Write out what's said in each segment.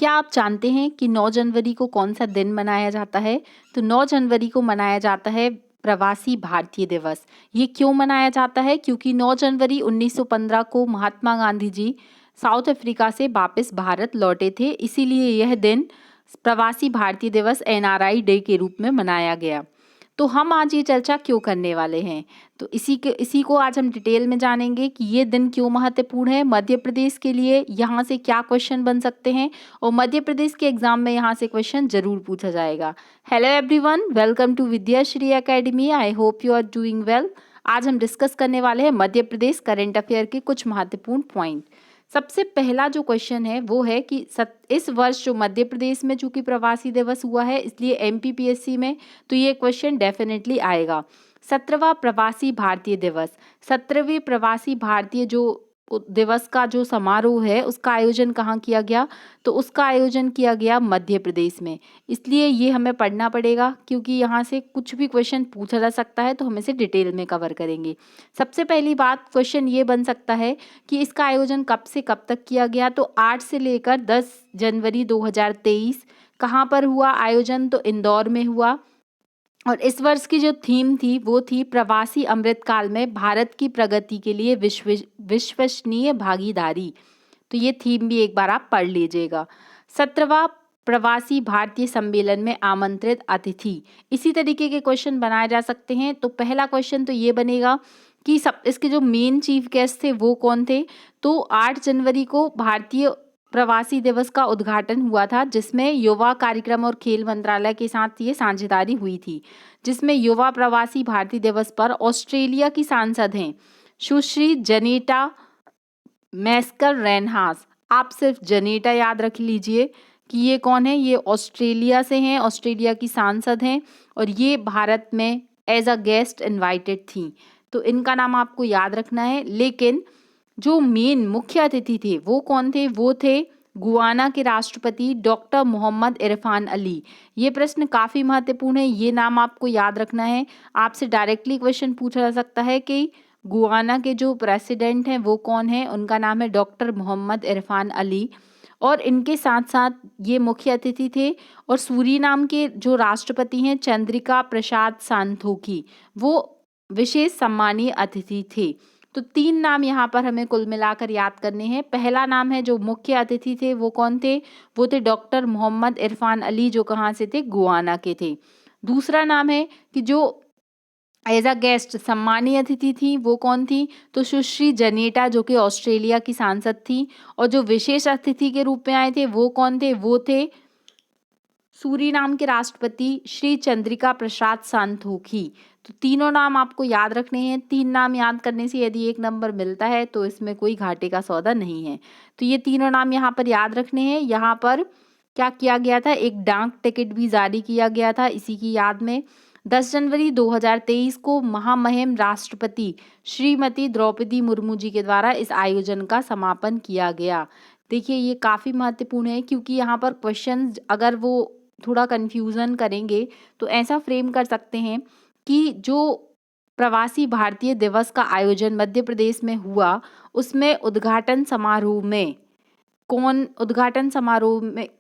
क्या आप जानते हैं कि 9 जनवरी को कौन सा दिन मनाया जाता है? तो 9 जनवरी को मनाया जाता है प्रवासी भारतीय दिवस। ये क्यों मनाया जाता है? क्योंकि 9 जनवरी 1915 को महात्मा गांधी जी साउथ अफ्रीका से वापस भारत लौटे थे, इसीलिए यह दिन प्रवासी भारतीय दिवस एनआरआई डे के रूप में मनाया गया। तो हम आज ये चर्चा क्यों करने वाले हैं, तो इसी को आज हम डिटेल में जानेंगे कि ये दिन क्यों महत्वपूर्ण है मध्य प्रदेश के लिए, यहाँ से क्या क्वेश्चन बन सकते हैं और मध्य प्रदेश के एग्जाम में यहाँ से क्वेश्चन जरूर पूछा जाएगा। Hello everyone, welcome to Vidyashree academy. I hope you are doing well. आज हम डिस्कस करने वाले हैं मध्य प्रदेश करंट अफेयर के कुछ महत्वपूर्ण पॉइंट। सबसे पहला जो क्वेश्चन है वो है कि इस वर्ष जो मध्य प्रदेश में चूंकि प्रवासी दिवस हुआ है, इसलिए एमपीपीएससी में तो ये क्वेश्चन डेफिनेटली आएगा। 17वां प्रवासी भारतीय दिवस, 17वें प्रवासी भारतीय जो दिवस का जो समारोह है उसका आयोजन कहाँ किया गया? तो उसका आयोजन किया गया मध्य प्रदेश में। इसलिए ये हमें पढ़ना पड़ेगा क्योंकि यहाँ से कुछ भी क्वेश्चन पूछा जा सकता है, तो हम इसे डिटेल में कवर करेंगे। सबसे पहली बात, क्वेश्चन ये बन सकता है कि इसका आयोजन कब से कब तक किया गया? तो 8 से लेकर 10 जनवरी 2023। कहाँ पर हुआ आयोजन? तो इंदौर में हुआ। और इस वर्ष की जो थीम थी वो थी प्रवासी अमृतकाल में भारत की प्रगति के लिए विश्वसनीय भागीदारी। तो ये थीम भी एक बार आप पढ़ लीजिएगा। 17वां प्रवासी भारतीय सम्मेलन में आमंत्रित अतिथि। इसी तरीके के क्वेश्चन बनाए जा सकते हैं। तो पहला क्वेश्चन तो ये बनेगा कि इसके जो मेन चीफ गेस्ट थे वो कौन थे? तो 8 जनवरी को भारतीय प्रवासी दिवस का उद्घाटन हुआ था, जिसमें युवा कार्यक्रम और खेल मंत्रालय के साथ ये साझेदारी हुई थी, जिसमें युवा प्रवासी भारतीय दिवस पर ऑस्ट्रेलिया की सांसद हैं सुश्री जनेटा मैस्कर रेनहास। आप सिर्फ जनेटा याद रख लीजिए कि ये कौन है। ये ऑस्ट्रेलिया से हैं, ऑस्ट्रेलिया की सांसद हैं और ये भारत में एज अ गेस्ट इनवाइटेड थी। तो इनका नाम आपको याद रखना है। लेकिन जो मेन मुख्य अतिथि थे वो कौन थे? वो थे गुयाना के राष्ट्रपति डॉक्टर मोहम्मद इरफान अली। ये प्रश्न काफ़ी महत्वपूर्ण है, ये नाम आपको याद रखना है। आपसे डायरेक्टली क्वेश्चन पूछा जा सकता है कि गुयाना के जो प्रेसिडेंट हैं वो कौन है? उनका नाम है डॉक्टर मोहम्मद इरफान अली। और इनके साथ साथ ये मुख्य अतिथि थे। और सूरीनाम के जो राष्ट्रपति हैं चंद्रिका प्रसाद सांतोखी, वो विशेष सम्मानीय अतिथि थे। तो 3 नाम यहाँ पर हमें कुल मिलाकर याद करने हैं। पहला नाम है जो मुख्य अतिथि थे वो कौन थे? वो थे डॉक्टर मोहम्मद इरफान अली, जो कहाँ से थे? गुयाना के थे। दूसरा नाम है कि जो एज अ गेस्ट सम्मानीय अतिथि थी वो कौन थी? तो सुश्री जनेटा, जो कि ऑस्ट्रेलिया की सांसद थी। और जो विशेष अतिथि के रूप में आए थे वो कौन थे? वो थे सूरीनाम के राष्ट्रपति श्री चंद्रिका प्रसाद सांतोखी। तो तीनों नाम आपको याद रखने हैं। 3 नाम याद करने से यदि 1 नंबर मिलता है तो इसमें कोई घाटे का सौदा नहीं है। तो ये तीनों नाम यहाँ पर याद रखने हैं। यहाँ पर क्या किया गया था? एक डाक टिकट भी जारी किया गया था इसी की याद में। 10 जनवरी 2023 को महामहिम राष्ट्रपति श्रीमती द्रौपदी मुर्मू जी के द्वारा इस आयोजन का समापन किया गया। देखिए ये काफ़ी महत्वपूर्ण है क्योंकि यहाँ पर क्वेश्चन अगर वो थोड़ा कन्फ्यूज़न करेंगे तो ऐसा फ्रेम कर सकते हैं कि जो प्रवासी भारतीय दिवस का आयोजन मध्य प्रदेश में हुआ उसमें उद्घाटन समारोह में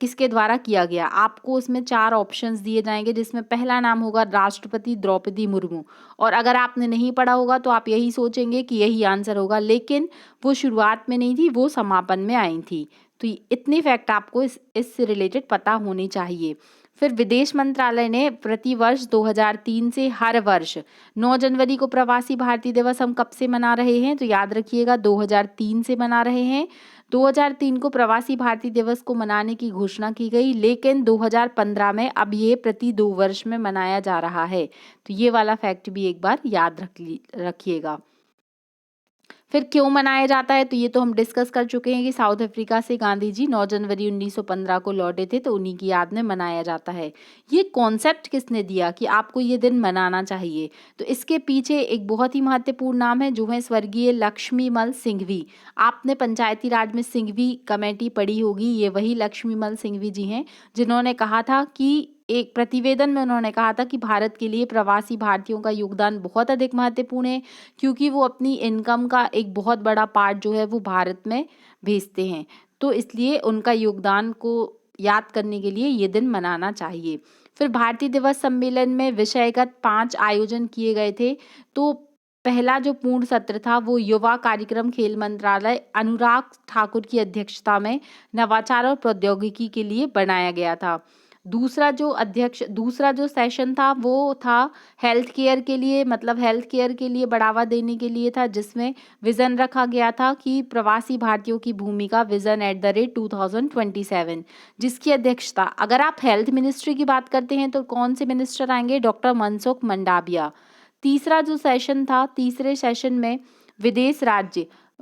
किसके द्वारा किया गया? आपको उसमें 4 ऑप्शंस दिए जाएंगे, जिसमें पहला नाम होगा राष्ट्रपति द्रौपदी मुर्मू। और अगर आपने नहीं पढ़ा होगा तो आप यही सोचेंगे कि यही आंसर होगा, लेकिन वो शुरुआत में नहीं थी, वो समापन में आई थी। तो इतनी फैक्ट आपको इससे रिलेटेड पता होनी चाहिए। फिर विदेश मंत्रालय ने प्रतिवर्ष 2003 से हर वर्ष 9 जनवरी को प्रवासी भारतीय दिवस हम कब से मना रहे हैं? तो याद रखिएगा 2003 से मना रहे हैं। 2003 को प्रवासी भारतीय दिवस को मनाने की घोषणा की गई, लेकिन 2015 में अब ये प्रति 2 वर्ष में मनाया जा रहा है। तो ये वाला फैक्ट भी एक बार याद रखिएगा। फिर क्यों मनाया जाता है? तो ये तो हम डिस्कस कर चुके हैं कि साउथ अफ्रीका से गांधी जी 9 जनवरी 1915 को लौटे थे, तो उन्हीं की याद में मनाया जाता है। ये कॉन्सेप्ट किसने दिया कि आपको ये दिन मनाना चाहिए? तो इसके पीछे एक बहुत ही महत्वपूर्ण नाम है, जो है स्वर्गीय लक्ष्मीमल सिंघवी। आपने पंचायती राज में सिंघवी कमेटी पढ़ी होगी, ये वही लक्ष्मीमल सिंघवी जी हैं जिन्होंने कहा था कि एक प्रतिवेदन में उन्होंने कहा था कि भारत के लिए प्रवासी भारतीयों का योगदान बहुत अधिक महत्वपूर्ण है, क्योंकि वो अपनी इनकम का एक बहुत बड़ा पार्ट जो है वो भारत में भेजते हैं। तो इसलिए उनका योगदान को याद करने के लिए ये दिन मनाना चाहिए। फिर भारतीय दिवस सम्मेलन में विषयगत 5 आयोजन किए गए थे। तो पहला जो पूर्ण सत्र था वो युवा कार्यक्रम खेल मंत्रालय अनुराग ठाकुर की अध्यक्षता में नवाचार और प्रौद्योगिकी के लिए बनाया गया था। दूसरा जो सेशन था वो था हेल्थ केयर के लिए, मतलब हेल्थ केयर के लिए बढ़ावा देने के लिए था, जिसमें विजन रखा गया था कि प्रवासी भारतीयों की भूमिका विजन @ 2027, जिसकी अध्यक्षता, अगर आप हेल्थ मिनिस्ट्री की बात करते हैं तो कौन से मिनिस्टर आएंगे? डॉक्टर मनसुख मंडाविया। तीसरे सेशन में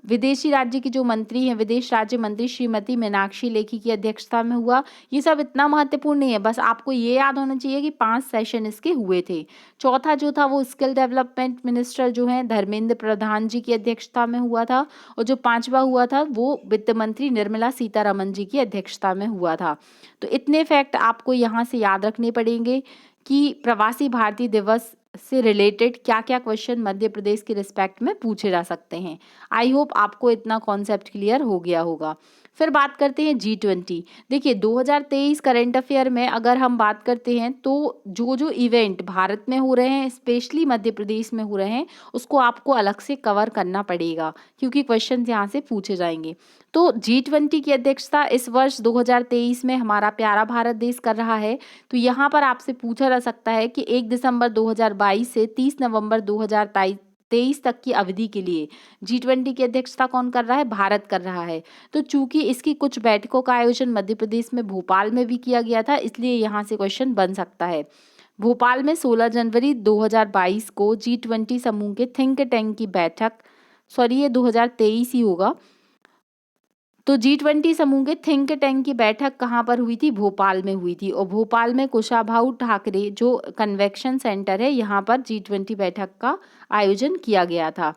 विदेशी राज्य की जो मंत्री हैं, विदेश राज्य मंत्री श्रीमती मीनाक्षी लेखी की अध्यक्षता में हुआ। ये सब इतना महत्वपूर्ण नहीं है, बस आपको ये याद होना चाहिए कि 5 सेशन इसके हुए थे। चौथा जो था वो स्किल डेवलपमेंट मिनिस्टर जो हैं धर्मेंद्र प्रधान जी की अध्यक्षता में हुआ था, और जो 5वां हुआ था वो वित्त मंत्री निर्मला सीतारमन जी की अध्यक्षता में हुआ था। तो इतने फैक्ट आपको यहाँ से याद रखने पड़ेंगे कि प्रवासी भारतीय दिवस से रिलेटेड क्या क्या क्वेश्चन मध्य प्रदेश के रिस्पेक्ट में पूछे जा सकते हैं। आई होप आपको इतना कॉन्सेप्ट क्लियर हो गया होगा। फिर बात करते हैं G20। देखिए 2023 करंट अफेयर में अगर हम बात करते हैं तो जो इवेंट भारत में हो रहे हैं, स्पेशली मध्य प्रदेश में हो रहे हैं, उसको आपको अलग से कवर करना पड़ेगा क्योंकि क्वेश्चन यहाँ से पूछे जाएंगे। तो G20 की अध्यक्षता इस वर्ष 2023 में हमारा प्यारा भारत देश कर रहा है। तो यहाँ पर आपसे पूछा जा सकता है कि 1 दिसंबर 2022 से 30 नवंबर 2023 तक की अवधि के लिए G20 की अध्यक्षता कौन कर रहा है? भारत कर रहा है। तो चूंकि इसकी कुछ बैठकों का आयोजन मध्य प्रदेश में भोपाल में भी किया गया था, इसलिए यहाँ से क्वेश्चन बन सकता है। भोपाल में 16 जनवरी 2022 को G20 समूह के थिंक टैंक की बैठक, ये 2023 ही होगा। तो G20 समूह के थिंक टैंक की बैठक कहाँ पर हुई थी? भोपाल में हुई थी, और भोपाल में कुशाभाऊ ठाकरे जो कन्वेक्शन सेंटर है, यहाँ पर G20 बैठक का आयोजन किया गया था।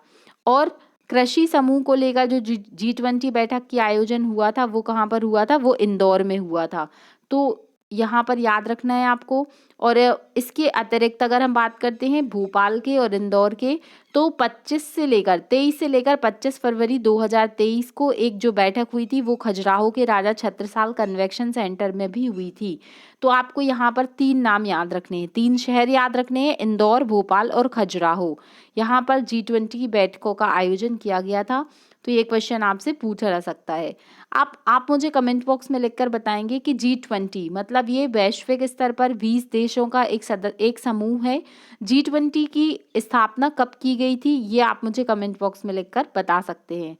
और कृषि समूह को लेकर जो G20 बैठक की आयोजन हुआ था वो कहाँ पर हुआ था? वो इंदौर में हुआ था। तो यहाँ पर याद रखना है आपको। और इसके अतिरिक्त अगर हम बात करते हैं भोपाल के और इंदौर के, तो 23 से लेकर 25 फरवरी 2023 को एक जो बैठक हुई थी वो खजुराहो के राजा छत्रसाल कन्वेक्शन सेंटर में भी हुई थी। तो आपको यहाँ पर 3 नाम याद रखने हैं, 3 शहर याद रखने हैं, इंदौर, भोपाल और खजुराहो। यहाँ पर G20 की बैठकों का आयोजन किया गया था। तो ये क्वेश्चन आपसे पूछा जा सकता है। आप मुझे कमेंट बॉक्स में लिखकर बताएंगे कि G20 मतलब ये वैश्विक स्तर पर 20 देशों का एक समूह है। G20 की स्थापना कब की गई थी, ये आप मुझे कमेंट बॉक्स में लिखकर बता सकते हैं।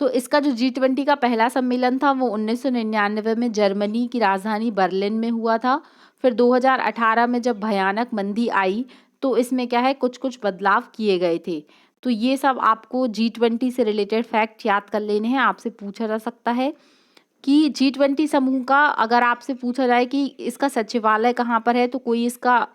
तो इसका जो G20 का पहला सम्मेलन था वो 1999 में जर्मनी की राजधानी बर्लिन में हुआ था। फिर 2018 में जब भयानक मंदी आई तो इसमें क्या है, कुछ कुछ बदलाव किए गए थे। तो ये सब आपको G20 से रिलेटेड फैक्ट याद कर लेने हैं। आपसे पूछा जा सकता है कि G20 समूह का अगर आपसे पूछा जाए कि इसका सचिवालय कहाँ पर है, तो कोई इसका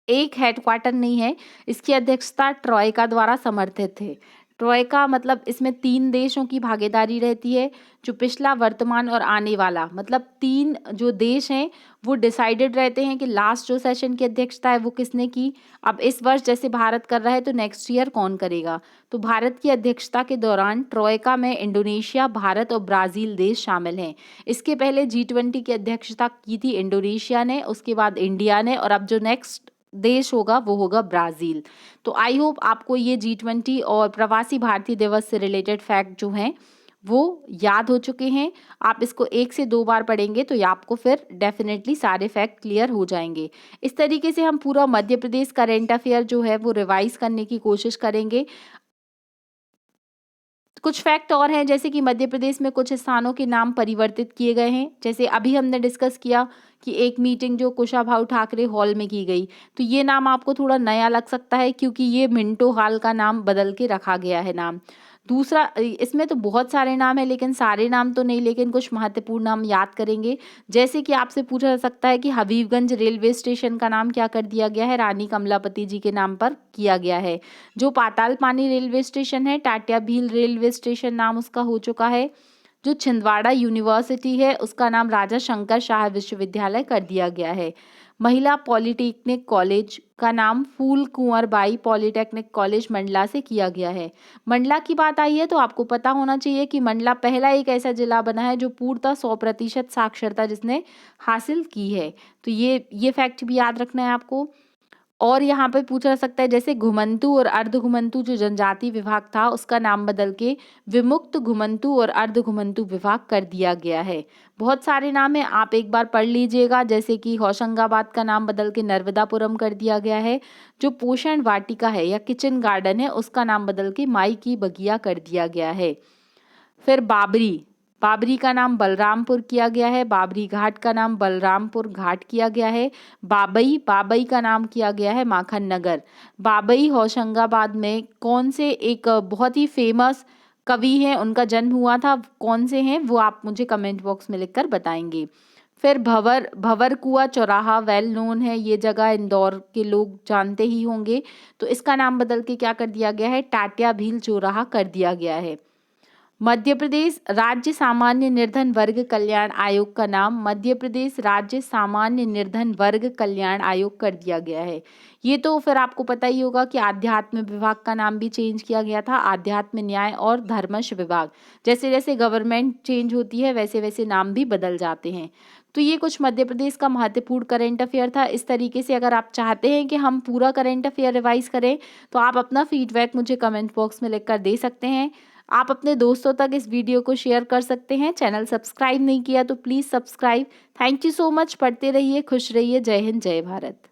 एक हेडक्वार्टर नहीं है। इसकी अध्यक्षता ट्रॉयका द्वारा समर्थित है। ट्रॉयका मतलब इसमें 3 देशों की भागीदारी रहती है, जो पिछला, वर्तमान और आने वाला, मतलब 3 जो देश हैं वो डिसाइडेड रहते हैं कि लास्ट जो सेशन की अध्यक्षता है वो किसने की। अब इस वर्ष जैसे भारत कर रहा है तो नेक्स्ट ईयर कौन करेगा? तो भारत की अध्यक्षता के दौरान ट्रॉयका में इंडोनेशिया, भारत और ब्राज़ील देश शामिल हैं। इसके पहले G20 की अध्यक्षता की थी इंडोनेशिया ने, उसके बाद इंडिया ने, और अब जो नेक्स्ट देश होगा वो होगा ब्राज़ील। तो आई होप आपको ये G20 और प्रवासी भारतीय दिवस से रिलेटेड फैक्ट जो हैं वो याद हो चुके हैं। आप इसको 1 से 2 बार पढ़ेंगे तो ये आपको फिर डेफिनेटली सारे फैक्ट क्लियर हो जाएंगे। इस तरीके से हम पूरा मध्य प्रदेश करेंट अफेयर जो है वो रिवाइज करने की कोशिश करेंगे। कुछ फैक्ट और हैं, जैसे कि मध्य प्रदेश में कुछ स्थानों के नाम परिवर्तित किए गए हैं। जैसे अभी हमने डिस्कस किया कि एक मीटिंग जो कुशाभाऊ ठाकरे हॉल में की गई, तो ये नाम आपको थोड़ा नया लग सकता है क्योंकि ये मिंटो हॉल का नाम बदल के रखा गया है नाम। दूसरा, इसमें तो बहुत सारे नाम हैं लेकिन सारे नाम तो नहीं, लेकिन कुछ महत्वपूर्ण नाम याद करेंगे। जैसे कि आपसे पूछा जा सकता है कि हबीबगंज रेलवे स्टेशन का नाम क्या कर दिया गया है? रानी कमलापति जी के नाम पर किया गया है। जो पातालपानी रेलवे स्टेशन है, टाटिया भील रेलवे स्टेशन नाम उसका हो चुका है। जो छिंदवाड़ा यूनिवर्सिटी है उसका नाम राजा शंकर शाह विश्वविद्यालय कर दिया गया है। महिला पॉलिटेक्निक कॉलेज का नाम फूल कुंवर बाई पॉलिटेक्निक कॉलेज मंडला से किया गया है। मंडला की बात आई है तो आपको पता होना चाहिए कि मंडला पहला एक ऐसा जिला बना है जो पूर्णतः 100% साक्षरता जिसने हासिल की है। तो ये फैक्ट भी याद रखना है आपको। और यहाँ पे पूछा जा सकता है जैसे घुमंतु और अर्ध घुमंतु जो जनजाति विभाग था उसका नाम बदल के विमुक्त घुमंतु और अर्ध घुमंतु विभाग कर दिया गया है। बहुत सारे नाम है, आप एक बार पढ़ लीजिएगा। जैसे कि होशंगाबाद का नाम बदल के नर्मदापुरम कर दिया गया है। जो पोषण वाटिका है या किचन गार्डन है उसका नाम बदल के माई की बगिया कर दिया गया है। फिर बाबरी, बाबरी का नाम बलरामपुर किया गया है। बाबरी घाट का नाम बलरामपुर घाट किया गया है। बाबई, बाबई का नाम किया गया है माखन नगर। बाबई होशंगाबाद में कौन से एक बहुत ही फेमस कवि हैं, उनका जन्म हुआ था, कौन से हैं वो आप मुझे कमेंट बॉक्स में लिखकर बताएंगे। फिर भवर कुआ चौराहा वेल नोन है, ये जगह इंदौर के लोग जानते ही होंगे। तो इसका नाम बदल के क्या कर दिया गया है, टाटिया भील चौराहा कर दिया गया है। मध्य प्रदेश राज्य सामान्य निर्धन वर्ग कल्याण आयोग का नाम मध्य प्रदेश राज्य सामान्य निर्धन वर्ग कल्याण आयोग कर दिया गया है। ये तो फिर आपको पता ही होगा कि आध्यात्म विभाग का नाम भी चेंज किया गया था, आध्यात्म न्याय और धर्मश विभाग। जैसे जैसे गवर्नमेंट चेंज होती है वैसे वैसे नाम भी बदल जाते हैं। तो ये कुछ मध्य प्रदेश का महत्वपूर्ण करंट अफेयर था। इस तरीके से अगर आप चाहते हैं कि हम पूरा करंट अफेयर रिवाइज करें तो आप अपना फीडबैक मुझे कमेंट बॉक्स में लिखकर दे सकते हैं। आप अपने दोस्तों तक इस वीडियो को शेयर कर सकते हैं। चैनल सब्सक्राइब नहीं किया तो please subscribe. Thank you so much. पढ़ते रहिए, खुश रहिए। जय हिंद, जय भारत।